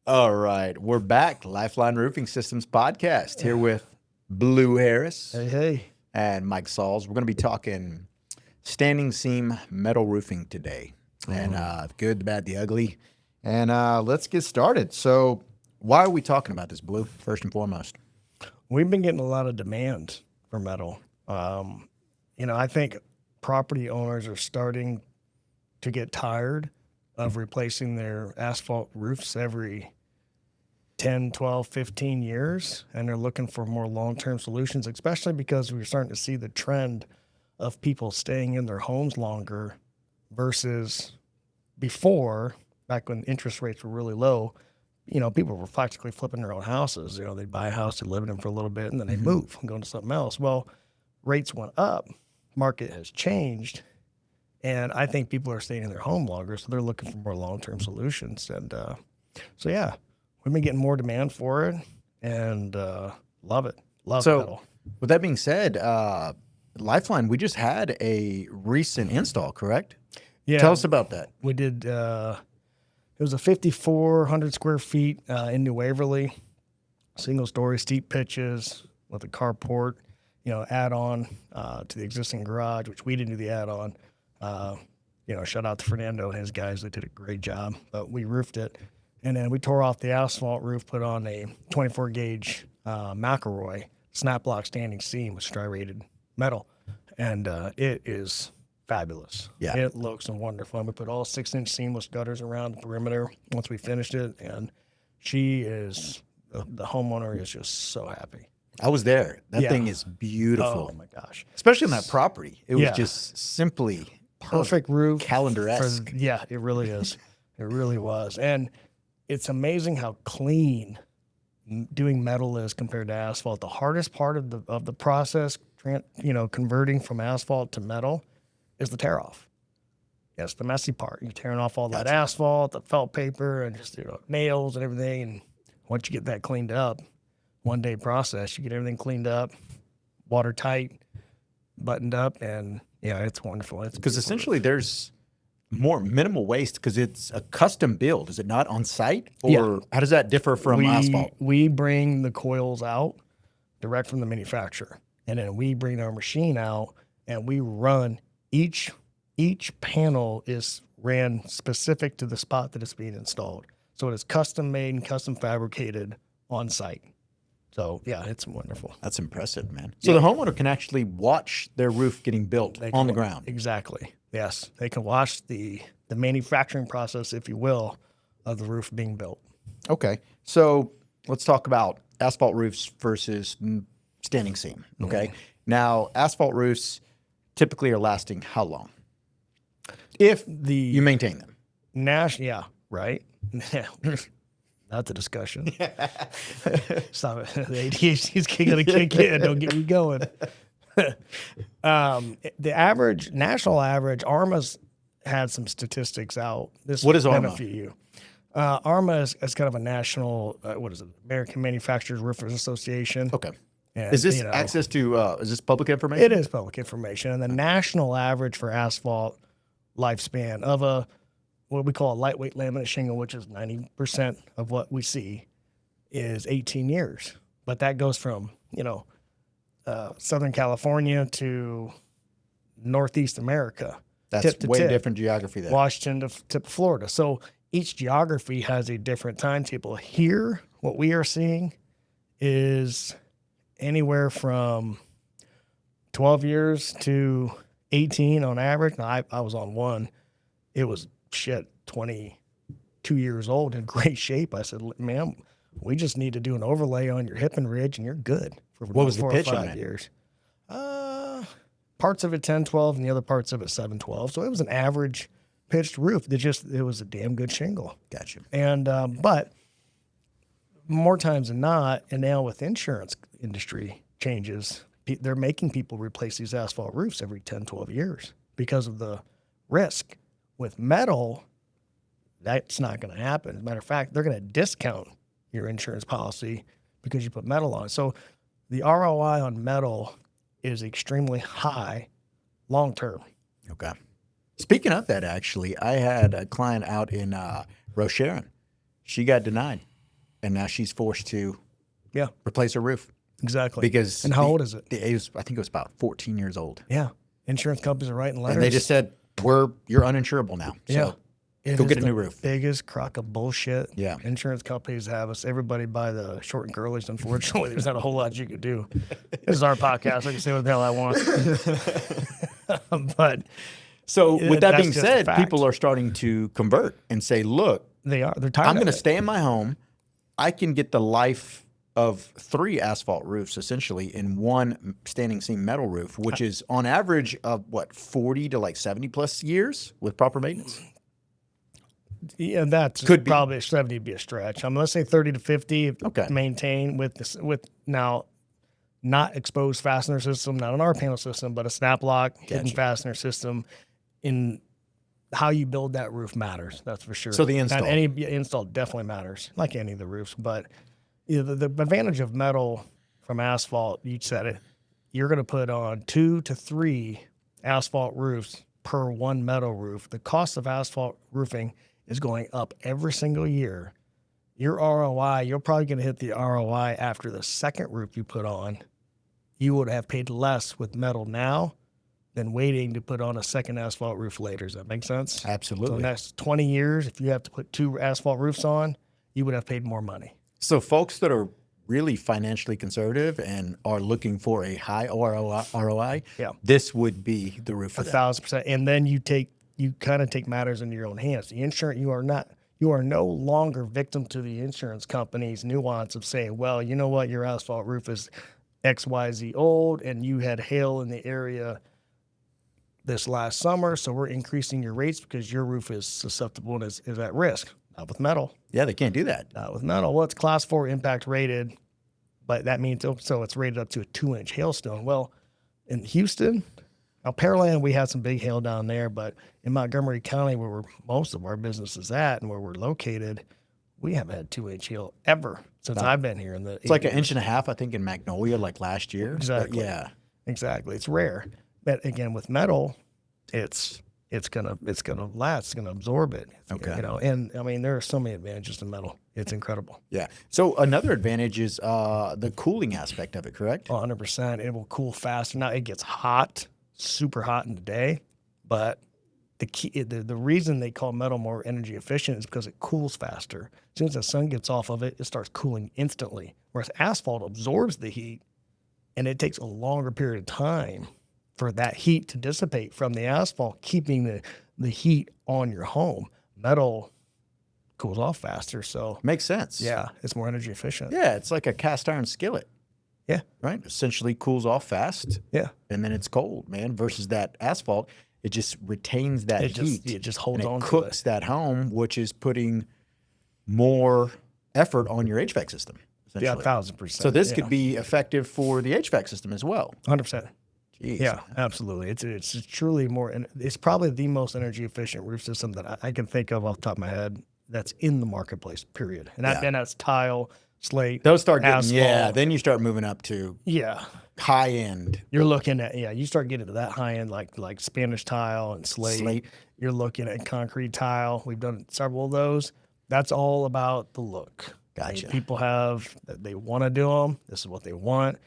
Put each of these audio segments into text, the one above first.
All right, we're back. Lifeline Roofing Systems podcast here with Blu Harris Hey, hey. and Mike Sauls. We're going to be talking standing seam metal roofing today, and the good, the bad, the ugly. And let's get started. So, why are we talking about this, Blue? First and foremost. We've been getting a lot of demand for metal. I think property owners are starting to get tired of replacing their asphalt roofs every 10, 12, 15 years, and they're looking for more long-term solutions, especially because we're starting to see the trend of people staying in their homes longer versus before, back when interest rates were really low. People were practically flipping their own houses. They'd buy a house, they'd live in them for a little bit, and then they'd move and go into something else. Well, rates went up, market has changed, and I think people are staying in their home longer, so they're looking for more long-term solutions. And we've been getting more demand for it, and love it. Love metal. With that being said, Lifeline, we just had a recent install, correct? Yeah, Tell us about that. we did. It was a 5,400 square feet in New Waverly, single story, steep pitches with a carport, add on to the existing garage, which we didn't do the add on. Shout out to Fernando and his guys. They did a great job, but we roofed it. And then we tore off the asphalt roof, put on a 24 gauge McElroy snap block standing seam with striated metal. And it is fabulous. Yeah. It looks wonderful. And we put all 6-inch seamless gutters around the perimeter once we finished it. And the homeowner is just so happy. I was there. That Yeah. thing is beautiful. Oh my gosh. Especially on that property. It was Yeah. just simply Perfect roof. calendar-esque. Yeah, it really is. It really was. And it's amazing how clean doing metal is compared to asphalt. The hardest part of the process, converting from asphalt to metal, is the tear off. That's the messy part. You're tearing off all that asphalt, the felt paper, and just nails and everything. And once you get that cleaned up, 1-day process, you get everything cleaned up, watertight, buttoned up, and it's wonderful. It's Because beautiful. essentially there's more minimal waste because it's a custom build. Is it not on site? Or Yeah. how does that differ from asphalt? We bring the coils out direct from the manufacturer, and then we bring our machine out and we run each panel is ran specific to the spot that it's being installed. So it is custom made and custom fabricated on site. So yeah, it's wonderful. That's impressive, man. So the homeowner can actually watch their roof getting built on the ground. Exactly. Yes. They can watch the manufacturing process, if you will, of the roof being built. Okay. So let's talk about asphalt roofs versus standing seam. Okay. Now, asphalt roofs typically are lasting how long? If you maintain them. Yeah, right. That's a discussion. Stop it. The ADHD's going to kick in. Don't get me going. The national average, ARMA's had some statistics out. What is ARMA? Benefit you. ARMA is kind of a national, American Manufacturers Roofers Association. Okay. And, Is this access to, is this public information? It is public information. And the national average for asphalt lifespan of what we call a lightweight laminate shingle, which is 90% of what we see, is 18 years. But that goes from, Southern California to Northeast America. That's tip to way tip. different geography there. Washington to tip of Florida. So each geography has a different timetable. Here, what we are seeing is anywhere from 12 years to 18 on average. Now, I was on one. It was 22 years old in great shape. I said, man, we just need to do an overlay on your hip and ridge and you're good for What was the 4 pitch or on 5 it? years. Parts of it 10-12 and the other parts of it 7-12. So it was an average pitched roof. It was a damn good shingle. Gotcha. And but more times than not, and now with insurance industry changes, they're making people replace these asphalt roofs every 10-12 years because of the risk. With metal, that's not going to happen. As a matter of fact, they're going to discount your insurance policy because you put metal on it. So the ROI on metal is extremely high long term. Okay. Speaking of that, actually, I had a client out in Rocheron. She got denied. and now she's forced to Yeah, replace her roof exactly. because And how old is it? I think it was about 14 years old. Yeah. Insurance companies are writing letters. And they just said, you're uninsurable now. So yeah. It go is get a the new roof. biggest crock of bullshit. Yeah. Insurance companies have us. Everybody buy the short and curlies. Unfortunately, there's not a whole lot you could do. This is our podcast. I can say what the hell I want. But So with that that's being just a said, fact. people are starting to convert and say, look, they're tired I'm of going to it. stay in my home. I can get the life of 3 asphalt roofs essentially in one standing seam metal roof, which is on average of 40 to like 70 plus years with proper maintenance. Yeah, that's Could be. probably 70 would be a stretch. Let's say 30 to 50. Okay. Maintain with this, with now not exposed fastener system, not an R panel system, but a snap lock hidden fastener system. In how you build that roof matters. That's for sure. So the install. Not any install definitely matters, like any of the roofs. But the advantage of metal from asphalt, you said it, you're going to put on 2 to 3 asphalt roofs per one metal roof. The cost of asphalt roofing is going up every single year. Your ROI, you're probably going to hit the ROI after the second roof you put on. You would have paid less with metal now than waiting to put on a second asphalt roof later. Does that make sense? Absolutely. So the next 20 years, if you have to put 2 asphalt roofs on, you would have paid more money. So folks that are really financially conservative and are looking for a high ROI, Yeah. this would be the roof for them. 1,000%. And then you kind of take matters into your own hands. The insurance, you are no longer victim to the insurance company's nuance of saying, well, you know what, your asphalt roof is XYZ old and you had hail in the area this last summer, so we're increasing your rates because your roof is susceptible and is at risk. Not with metal. Yeah, they can't do that. Not with metal. Well, it's class 4 impact rated, but that means so it's rated up to a 2-inch hailstone. Well, in Houston, now Pearland, we had some big hail down there, but in Montgomery County, where most of our business is at and where we're located, we haven't had 2-inch hail ever since I've been here. It's like 1.5 inches, I think, in Magnolia, like last year. Exactly. But yeah. Exactly. It's rare. But again, with metal, it's gonna last. It's gonna absorb it. Okay. And I mean, there are so many advantages to metal. It's incredible. Yeah. So another advantage is the cooling aspect of it, correct? 100%. It will cool faster. Now it gets hot, super hot in the day, but the reason they call metal more energy efficient is because it cools faster. As soon as the sun gets off of it, it starts cooling instantly. Whereas asphalt absorbs the heat, and it takes a longer period of time for that heat to dissipate from the asphalt, keeping the heat on your home. Metal cools off faster, so Makes sense. yeah, it's more energy efficient. Yeah, it's like a cast iron skillet. Yeah. Right? Essentially cools off fast. Yeah. And then it's cold, man, versus that asphalt. It just retains that heat. It just holds and on it to cooks it. that home, which is putting more effort on your HVAC system. Yeah, essentially. 1,000%. So this could be effective for the HVAC system as well. 100%. Jeez. Yeah, absolutely. It's truly more, and it's probably the most energy efficient roof system that I can think of off the top of my head that's in the marketplace. Period. And that's tile, slate. Those start getting, asphalt. then you start moving up to Yeah, high end. you're looking at you start getting to that high end like Spanish tile and slate. You're looking at concrete tile. We've done several of those. That's all about the look. Gotcha. People they want to do them. This is what they want.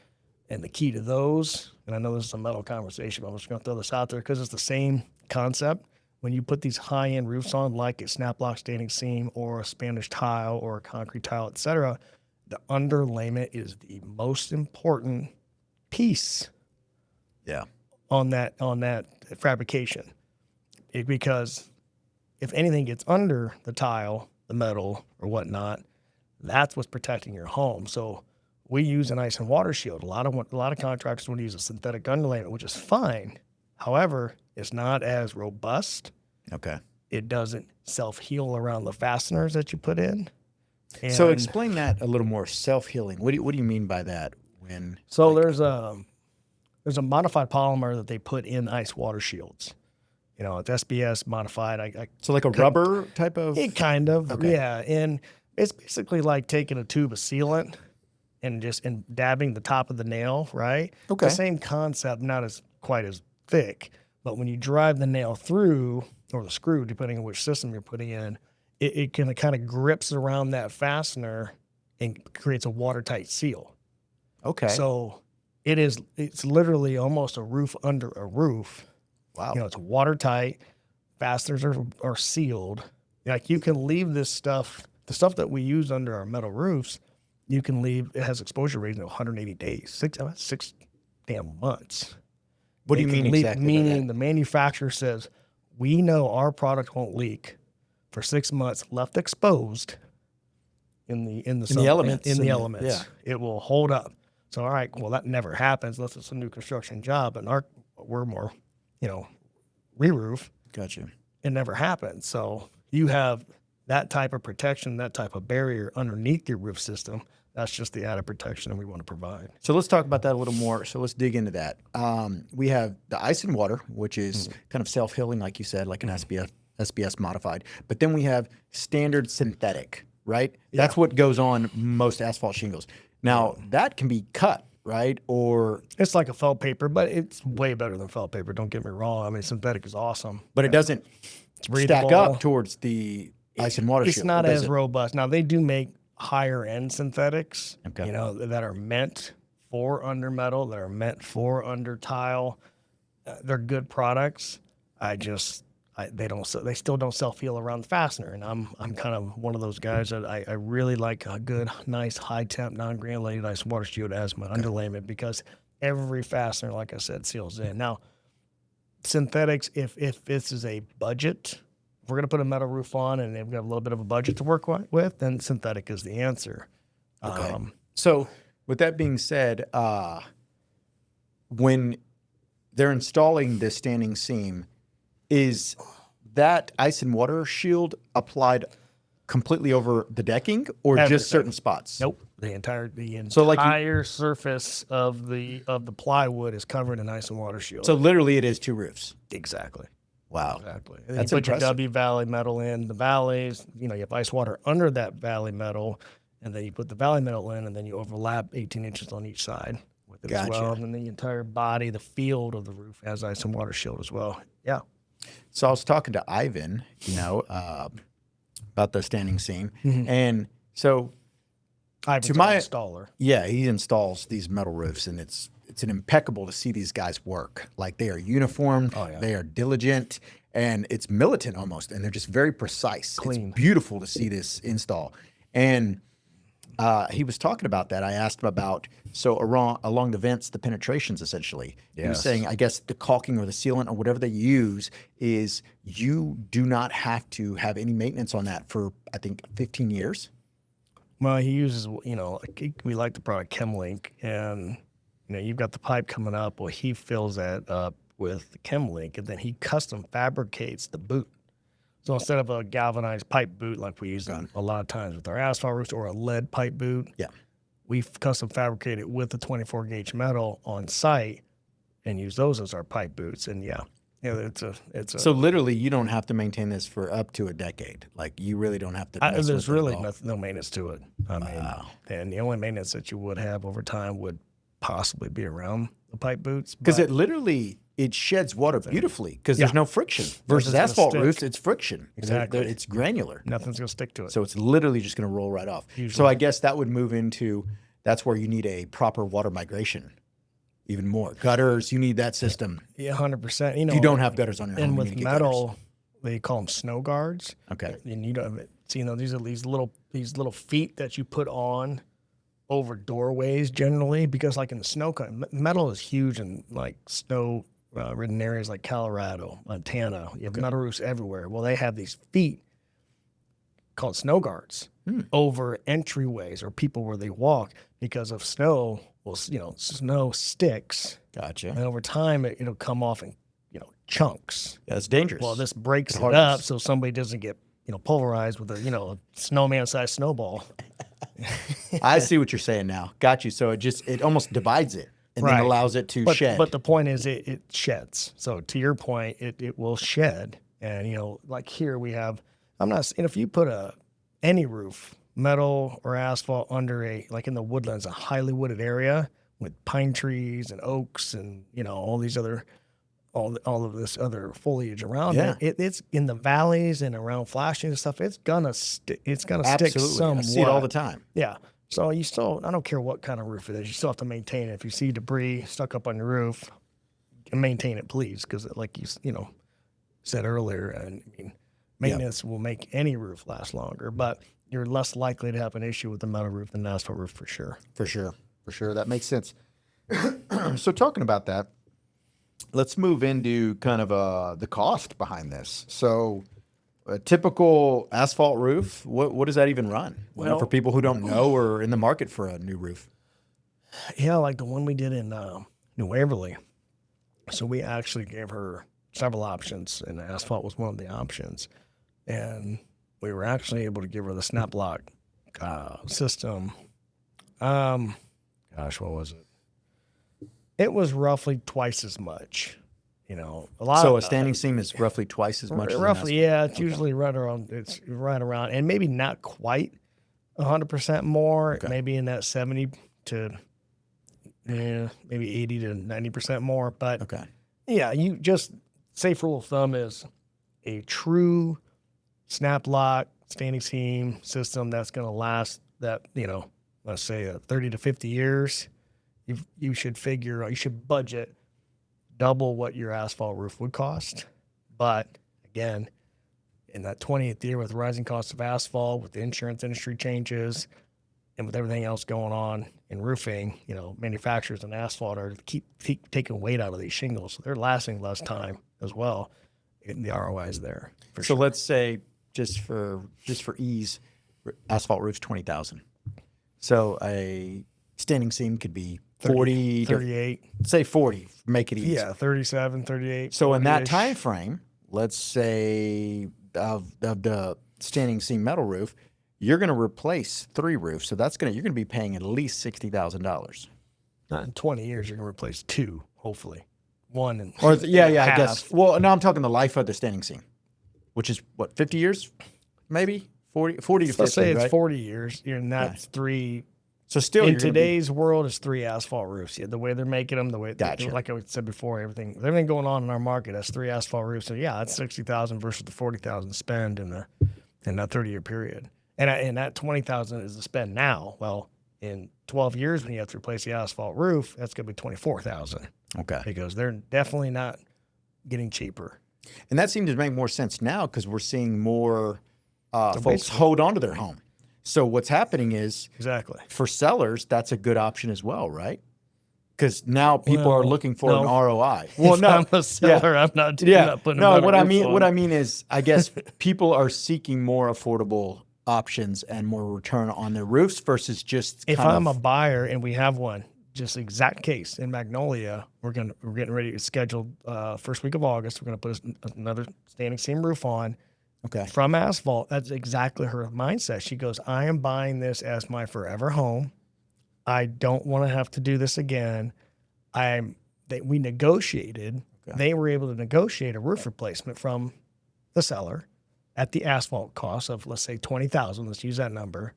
And the key to those, and I know this is a metal conversation, but I'm just going to throw this out there because it's the same concept. When you put these high-end roofs on, like a snap block standing seam or a Spanish tile or a concrete tile, et cetera, the underlayment is the most important piece Yeah. on that fabrication. Because if anything gets under the tile, the metal or whatnot, that's what's protecting your home. So we use an ice and water shield. A lot of contractors want to use a synthetic underlayment, which is fine. However, it's not as robust. Okay. It doesn't self-heal around the fasteners that you put in. So And explain that a little more. Self-healing. What do you mean by that? there's a modified polymer that they put in ice water shields. It's SBS modified. So like a rubber type of. It kind of, Okay. yeah. And it's basically like taking a tube of sealant and dabbing the top of the nail, right? Okay. The same concept, not quite as thick, but when you drive the nail through, or the screw, depending on which system you're putting in, it kind of grips around that fastener and creates a watertight seal. Okay. So it's literally almost a roof under a roof. Wow. You know, it's watertight. Fasteners are sealed. Like you can leave this stuff, the stuff that we use under our metal roofs, you can leave. It has exposure rating of 180 days, six damn months. What do you mean exactly by Meaning the manufacturer says, we know our product won't leak for 6 months left exposed in the elements. Yeah. It will hold up. So, all right, well, that never happens unless it's a new construction job. And we're more, re-roof. Gotcha. It never happens. So you have that type of protection, that type of barrier underneath your roof system. That's just the added protection that we want to provide. So let's talk about that a little more. So let's dig into that. We have the ice and water, which is kind of self-healing, like you said, like an SBS modified. But then we have standard synthetic, right? Yeah. That's what goes on most asphalt shingles. Now, that can be cut, right? Or It's like a felt paper, but it's way better than felt paper. Don't get me wrong. I mean, synthetic is awesome. but it doesn't stack breathable. up towards the ice and water It's shield. not or does as it? robust. Now, they do make higher end synthetics, Okay. that are meant for under metal, that are meant for under tile. They're good products. They still don't self-heal around the fastener. And I'm kind of one of those guys that I really like a good, nice, high temp, non-granulated ice water shield as my underlayment, because every fastener, like I said, seals in. Now, synthetics, if this is a budget, if we're going to put a metal roof on and they've got a little bit of a budget to work with, then synthetic is the answer. Okay. So with that being said, when they're installing this standing seam, is that ice and water shield applied completely over the decking or Everything. just certain spots? Nope. The entire So, like, surface of the plywood is covered in ice and water shield. So literally it is two roofs. Exactly. Wow. Exactly. And That's you put impressive. your W valley metal in the valleys. You have ice water under that valley metal, and then you put the valley metal in, and then you overlap 18 inches on each side with it as Gotcha. well. And then the entire body, the field of the roof, has ice and water shield as well. Yeah. So I was talking to Ivan, about the standing seam. Mm-hmm. And so Ivan's To my- our installer. yeah, he installs these metal roofs, and it's an impeccable to see these guys work. Like, they are uniformed, Oh, yeah. they are diligent, and it's militant almost, and they're just very precise. Clean. It's beautiful to see this install. And he was talking about that. I asked him about, along the vents, the penetrations essentially. He was Yes. saying, I guess the caulking or the sealant or whatever they use is you do not have to have any maintenance on that for, I think, 15 years. Well, he uses, we like the product ChemLink, and, you've got the pipe coming up. Well, he fills that up with the ChemLink, and then he custom fabricates the boot. So instead of a galvanized pipe boot like we use a lot of times with our asphalt roofs, or a lead pipe boot, Yeah. we've custom fabricated it with the 24 gauge metal on site and use those as our pipe boots. And it's a. So literally, you don't have to maintain this for up to a decade. Like, you really don't have to. mess There's with it at really all. no maintenance to it. I mean, and the only maintenance that you would have over time would possibly be around the pipe boots. Because but it sheds water beautifully because there's no friction. Versus gonna asphalt stick. roofs, it's friction. Exactly. It's granular. nothing's going to stick to it. So it's literally just going to roll right off. So Usually. I guess that would move into, that's where you need a proper water migration even more. Gutters, you need that system. Yeah, 100%. If you don't have gutters on your home, and you with need to get metal, they call them snow guards. gutters. Okay. And you don't see, these are these little feet that you put on over doorways generally, because like in the snow, metal is huge in like snow ridden areas like Colorado, Montana. You have metal roofs everywhere. Well, they have these feet called snow guards over entryways or people where they walk because of snow. Well, snow sticks, Gotcha. and over time it'll come off in chunks. That's dangerous. Well, this breaks it hardens. up so somebody doesn't get pulverized with a snowman-sized snowball. I see what you're saying now. Got you. So it almost divides it and then Right. allows it to shed. But the point is it sheds. So to your point, it will shed. And like here we have, if you put any roof, metal or asphalt, under like in the woodlands, a highly wooded area with pine trees and oaks and all these other all of this other foliage around it's in the valleys and around flashing and stuff. It's gonna stick. It's gonna stick Absolutely. somewhat. I see it all the time. Yeah, So you still, I don't care what kind of roof it is, you still have to maintain it. If you see debris stuck up on your roof, maintain it, please, because like you said earlier, and I mean, maintenance will make any roof last longer, but you're less likely to have an issue with the metal roof than an asphalt roof for sure. For sure. That makes sense. So talking about that, let's move into kind of the cost behind this. So a typical asphalt roof, what does that even run? Well, for people who don't know or are in the market for a new roof. Yeah, like the one we did in New Waverly. So we actually gave her several options, and asphalt was one of the options. And we were actually able to give her the snap block system. What was it? It was roughly twice as much. A standing seam is roughly twice as much. Roughly, yeah. It's usually right around. It's right around, and maybe not quite 100% more. Okay. Maybe in that 70 to maybe 80 to 90% more. But Okay. yeah, you just safe rule of thumb is a true snap lock standing seam system that's going to last that let's say 30 to 50 years. You should budget double what your asphalt roof would cost. But again, in that 20th year with rising costs of asphalt, with the insurance industry changes, and with everything else going on in roofing, manufacturers and asphalt are keep taking weight out of these shingles. So they're lasting less time as well. The ROI is there. So let's say just for ease, asphalt roof's $20,000. So a standing seam could be 40, 38. Say 40, make it easy. Yeah, 37, 38. So in that 40-ish. time frame, let's say of the standing seam metal roof, you're going to replace 3 roofs. So you're going to be paying at least $60,000. Not in 20 years, you're going to replace 2, hopefully. 1 and I half. guess. Well, no, I'm talking the life of the standing seam, which is what, 50 years, maybe 40 to 50. Let's say it's right? 40 years. And that's 3. So still in today's world, it's 3 asphalt roofs. Yeah, the way they're making them, Gotcha. Like I said before, everything going on in our market, that's 3 asphalt roofs. So yeah, that's $60,000 versus the $40,000 spend in that 30-year period. And that $20,000 is the spend now. Well, in 12 years, when you have to replace the asphalt roof, that's going to be $24,000. Okay. Because they're definitely not getting cheaper. And that seems to make more sense now because we're seeing more folks hold on to their home. So what's happening is exactly for sellers, that's a good option as well, right? Because now people are looking for an ROI. Well, if I'm a seller, I'm not putting. No, what I mean is, I guess people are seeking more affordable options and more return on their roofs versus just. If I'm a buyer and we have one, just exact case in Magnolia, we're getting ready to schedule first week of August. We're going to put another standing seam roof on. Okay. From asphalt. That's exactly her mindset. She goes, I am buying this as my forever home. I don't want to have to do this again. We negotiated. Okay. They were able to negotiate a roof replacement from the seller at the asphalt cost of, let's say, $20,000. Let's use that number.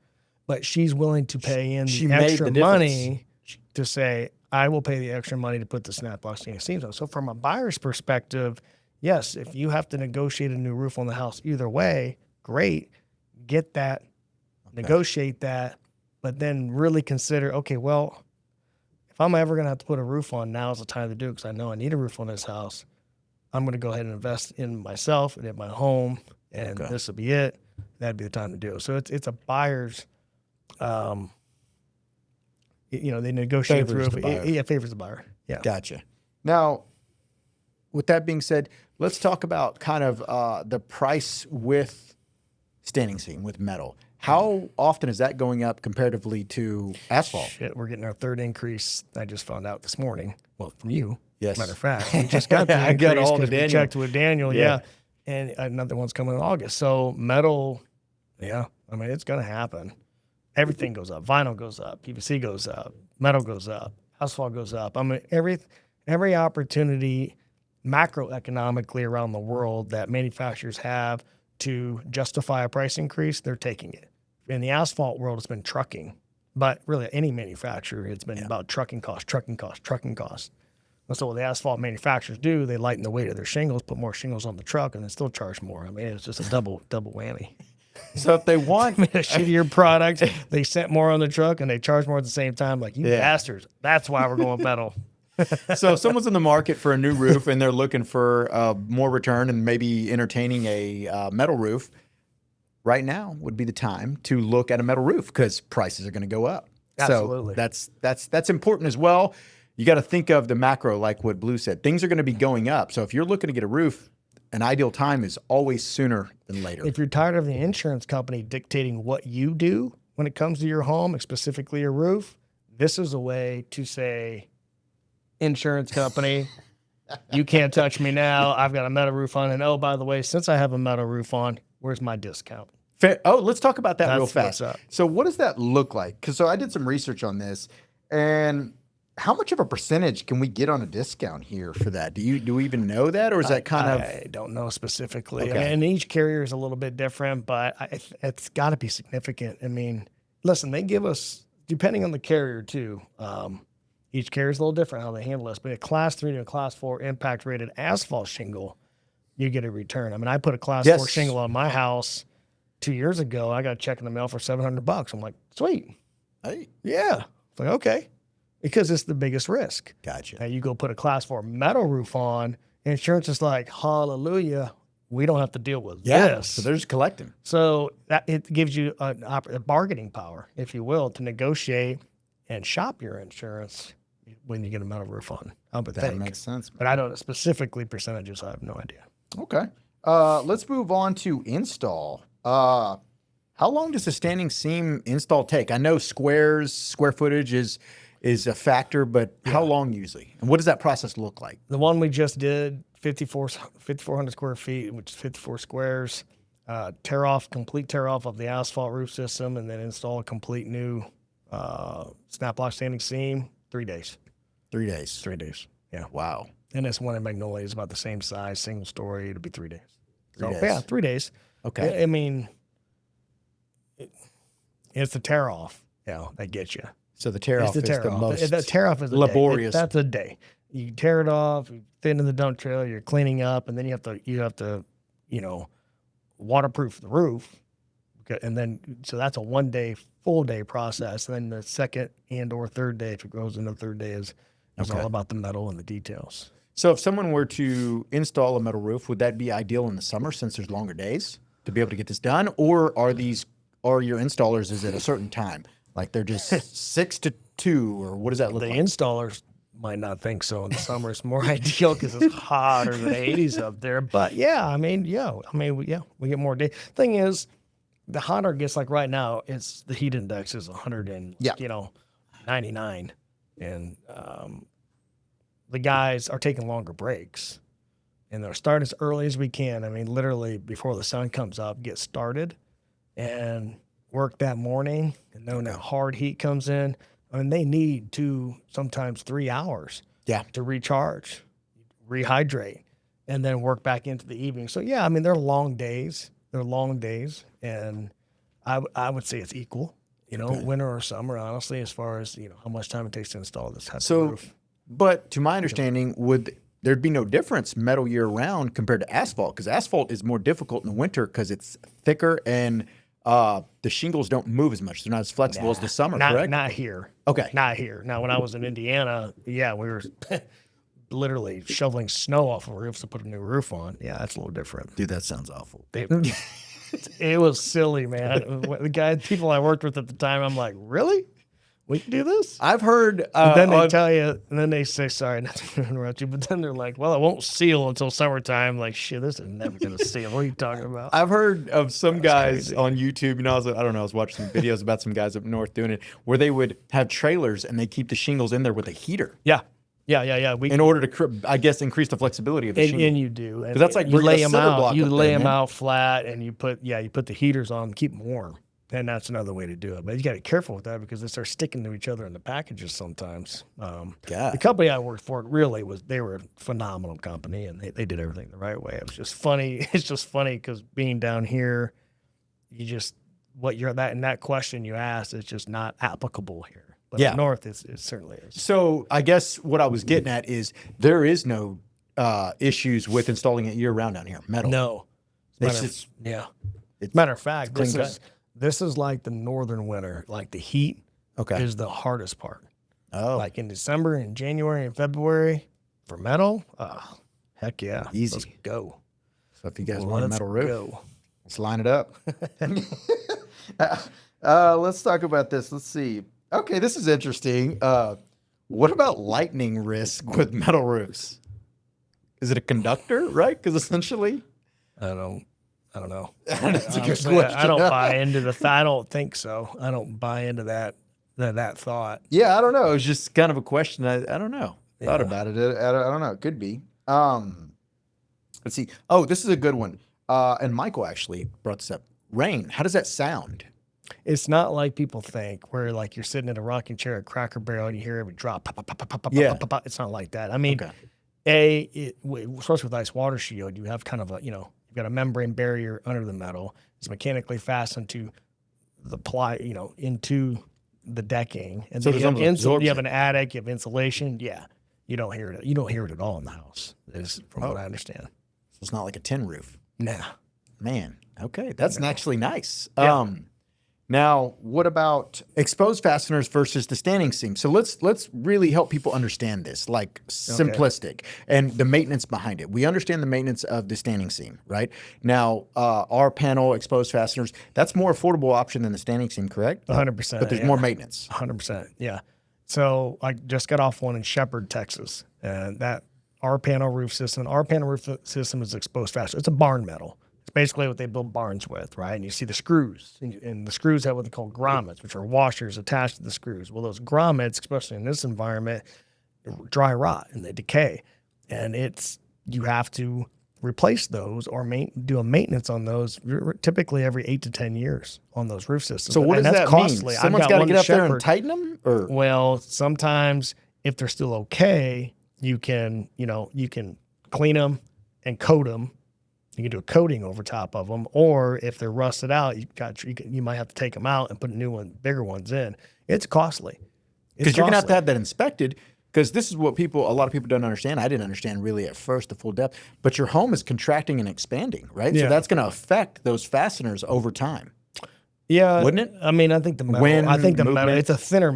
But she's willing to pay in the extra money to say, I will pay the extra money to put the snap block standing seams on. So from a buyer's perspective, yes, if you have to negotiate a new roof on the house either way, great. Get that, negotiate that, but then really consider, okay, well, if I'm ever going to have to put a roof on, now's the time to do it because I know I need a roof on this house. I'm going to go ahead and invest in myself and in my home, and this will be it. That'd be the time to do it. So it's a buyer's, they negotiate the roof. It favors the buyer. Yeah. Gotcha. Now, with that being said, let's talk about kind of the price with standing seam, with metal. How often is that going up comparatively to asphalt? Shit, we're getting our 3rd increase. I just found out this morning. Well, from you. Yes. Matter of fact, we just got the I got increase all the because we Daniel. checked with Daniel. Yeah. And another one's coming in August. So metal, it's going to happen. Everything goes up. Vinyl goes up. PVC goes up. Metal goes up. Asphalt goes up. Every opportunity macroeconomically around the world that manufacturers have to justify a price increase, they're taking it. In the asphalt world, it's been trucking, but really any manufacturer, it's been about trucking costs. And so what the asphalt manufacturers do, they lighten the weight of their shingles, put more shingles on the truck, and then still charge more. It's just a double whammy. So if they want a shittier product, they sent more on the truck and they charge more at the same time. Like, you bastards. That's why we're going metal. So if someone's in the market for a new roof and they're looking for more return and maybe entertaining a metal roof, right now would be the time to look at a metal roof because prices are going to go up. Absolutely. So that's important as well. You got to think of the macro, like what Blu said. Things are going to be going up. So if you're looking to get a roof, an ideal time is always sooner than later. If you're tired of the insurance company dictating what you do when it comes to your home, and specifically your roof, this is a way to say, insurance company, you can't touch me now. I've got a metal roof on. And oh, by the way, since I have a metal roof on, where's my discount? Oh, let's talk about that real That's fast. what's up. So what does that look like? So I did some research on this, and how much of a percentage can we get on a discount here for that? Do we even know that, or is that kind of? I don't know specifically. Okay. And each carrier is a little bit different, but it's got to be significant. I mean, listen, they give us, depending on the carrier too, each carrier is a little different how they handle this, but a class 3 to a class 4 impact rated asphalt shingle, you get a return. I mean, I put a class 4 shingle on my house 2 years ago. I got a check in the mail for $700. I'm like, sweet. Hey, Yeah. It's like, okay. Because it's the biggest risk. gotcha. Now you go put a class 4 metal roof on, insurance is like, hallelujah, we don't have to deal with this. So they're just collecting. So that it gives you a bargaining power, if you will, to negotiate and shop your insurance when you get a metal roof on. I would That think. makes sense. But I don't specifically percentages. I have no idea. Okay. Let's move on to install. How long does a standing seam install take? I know square footage is a factor, but how long usually? And what does that process look like? The one we just did, 5,400 square feet, which is 54 squares. Complete tear off of the asphalt roof system, and then install a complete new snap lock standing seam. 3 days. 3 days. 3 days. Yeah. Wow. And this one in Magnolia is about the same size, single story. It'll be 3 days. 3 days. Yeah, 3 days. Okay. I mean, it's the tear off. Yeah, that gets you. So the tear off is the most The tear off is laborious. That's a day. You tear it off, you fit into the dump trailer, you're cleaning up, and then you have to, waterproof the roof. Okay, and then so that's a 1 day, full day process. And then the second and or third day, if it goes into the third day, is all about the metal and the details. So if someone were to install a metal roof, would that be ideal in the summer since there's longer days to be able to get this done? Or are your installers, is it a certain time? Like they're just 6 to 2, or what does that look like? The installers might not think so. In the summer, it's more ideal because it's hotter than the 80s up there. But we get more day. Thing is, the hotter it gets, like right now, it's the heat index is 100 and 99, and the guys are taking longer breaks, and they'll start as early as we can. I mean, literally before the sun comes up, get started and work that morning, and then when that hard heat comes in, I mean, they need 2, sometimes 3 hours to recharge, rehydrate, and then work back into the evening. So, I mean, they're long days. And I would say it's equal, winter or summer, honestly, as far as, how much time it takes to install this type of roof. But to my understanding, there'd be no difference metal year round compared to asphalt, because asphalt is more difficult in the winter because it's thicker and the shingles don't move as much. They're not as flexible as the summer, correct? Not here. Okay. Not here. Now, when I was in Indiana, we were literally shoveling snow off of roofs to put a new roof on. Yeah, that's a little different. Dude, that sounds awful. It was silly, man. People I worked with at the time, I'm like, really? We can do this? I've heard. Then they tell you, and then they say, sorry, not to interrupt you, but then they're like, well, it won't seal until summertime. Like, shit, this is never going to seal. What are you talking about? I've heard of some guys on YouTube, I was watching some videos about some guys up north doing it, where they would have trailers and they keep the shingles in there with a heater. Yeah. In order to, I guess, increase the flexibility of the shingle. And you do. And that's like you lay them out. You lay them man. out flat, and you put the heaters on, keep them warm. And that's another way to do it. But you got to be careful with that because they start sticking to each other in the packages sometimes. The company I worked for they were a phenomenal company, and they did everything the right way. It was just funny. It's just funny because being down here, that question you asked is just not applicable here. But up north, it certainly is. So I guess what I was getting at is there is no issues with installing it year round down here. Metal. No. It's Matter of fact, clean this is like the northern winter. Like the heat okay. is the hardest part. Oh, Like in December and January and February for metal, heck yeah. Easy. Let's go. so if you guys want a metal roof, Go. let's line it up. Let's talk about this. Let's see. Okay, this is interesting. What about lightning risk with metal roofs? Is it a conductor, right? Because essentially, I don't know. that's a good Honestly, question. I don't buy into I don't think so. I don't buy into that thought. Yeah, I don't know. It was just kind of a question. I don't know. Thought Yeah. about it. I don't know. It could be. Let's see. Oh, this is a good one. And Michael actually brought this up. Rain. How does that sound? It's not like people think, where like you're sitting in a rocking chair at Cracker Barrel and you hear every drop. Pop, pop, pop, pop, pop, pop, Yeah. pop, pop. It's not like that. I mean, Okay. especially with ice water shield, you have kind of a, you've got a membrane barrier under the metal. It's mechanically fastened to the ply, into the decking. And So then there's almost you have absorption. an attic, you have insulation. Yeah. You don't hear it. You don't hear it at all in the house, is from what I understand. So it's not like a tin roof. Nah. Man, okay, that's actually nice. Yeah. Now, what about exposed fasteners versus the standing seam? So let's really help people understand this, like simplistic, and the maintenance behind it. We understand the maintenance of the standing seam, right? Now, our panel exposed fasteners, that's more affordable option than the standing seam, correct? 100%. But there's more maintenance. 100%. Yeah. So I just got off one in Shepherd, Texas, and that our panel roof system is exposed fastener. It's a barn metal. It's basically what they build barns with, right? And you see the screws, and the screws have what they call grommets, which are washers attached to the screws. Well, those grommets, especially in this environment, dry rot and they decay, and you have to replace those or do a maintenance on those typically every 8 to 10 years on those roof systems. So what does that costly. mean? Someone's got to get up there and tighten them? Or? Well, sometimes if they're still okay, you can clean them and coat them. You can do a coating over top of them, or if they're rusted out, you might have to take them out and put bigger ones in. It's costly. Because you're going to have that inspected. Because this is what a lot of people don't understand. I didn't understand really at first the full depth. But your home is contracting and expanding, right? Yeah. So that's going to affect those fasteners over time. Yeah, wouldn't it? I mean, I think the metal. Metal. It's a thinner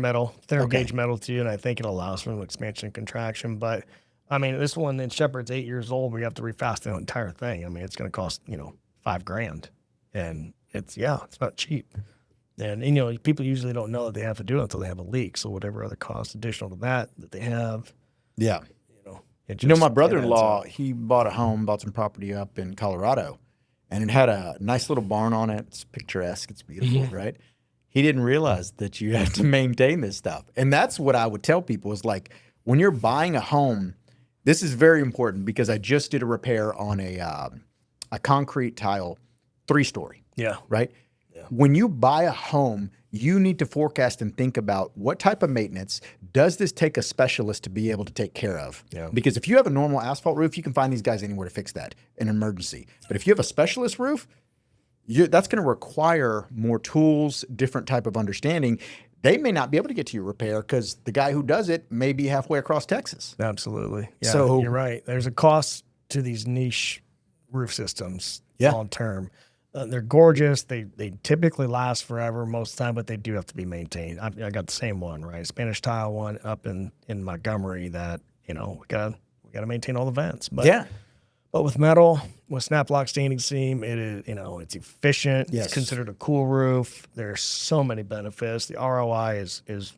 gauge metal too, and I think it allows for expansion and contraction. But I mean, this one in Shepherd's 8 years old. We have to refasten the entire thing. I mean, it's going to cost $5,000, and it's not cheap. And people usually don't know that they have to do it until they have a leak. So whatever other costs additional to that they have, Yeah. it My adds brother-in-law, up. he bought some property up in Colorado, and it had a nice little barn on it. It's picturesque. It's beautiful, right? He didn't realize that you have to maintain this stuff. And that's what I would tell people is like, when you're buying a home, this is very important because I just did a repair on a concrete tile 3-story. Yeah. Right? Yeah. When you buy a home, you need to forecast and think about what type of maintenance does this take a specialist to be able to take care of? Yeah. Because if you have a normal asphalt roof, you can find these guys anywhere to fix that in an emergency. But if you have a specialist roof, that's going to require more tools, different type of understanding. They may not be able to get to your repair because the guy who does it may be halfway across Texas. Absolutely. Yeah, So you're right. There's a cost to these niche roof systems long term. They're gorgeous. They typically last forever most of the time, but they do have to be maintained. I got the same one, right? Spanish tile one up in Montgomery that, we gotta maintain all the vents. But But with metal, with snap lock standing seam, it is, it's efficient. Yes. It's considered a cool roof. There's so many benefits. The ROI is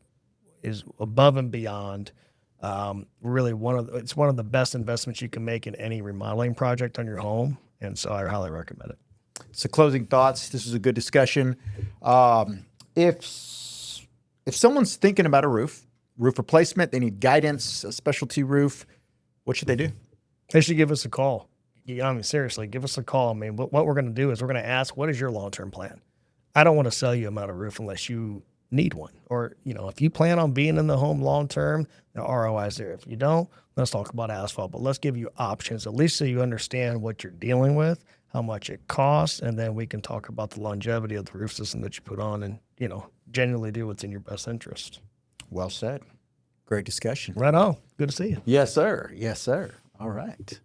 above and beyond. Really it's one of the best investments you can make in any remodeling project on your home. And so I highly recommend it. So closing thoughts. This is a good discussion. If someone's thinking about a roof replacement, they need guidance, a specialty roof, what should they do? They should give us a call. I mean, seriously, give us a call. I mean, what we're going to do is we're going to ask, what is your long-term plan? I don't want to sell you a metal roof unless you need one. Or, if you plan on being in the home long-term, the ROI is there. If you don't, let's talk about asphalt. But let's give you options, at least so you understand what you're dealing with, how much it costs, and then we can talk about the longevity of the roof system that you put on and, genuinely do what's in your best interest. Well said. Great discussion. Right on. Good to see you. Yes, sir. Yes, sir. All right.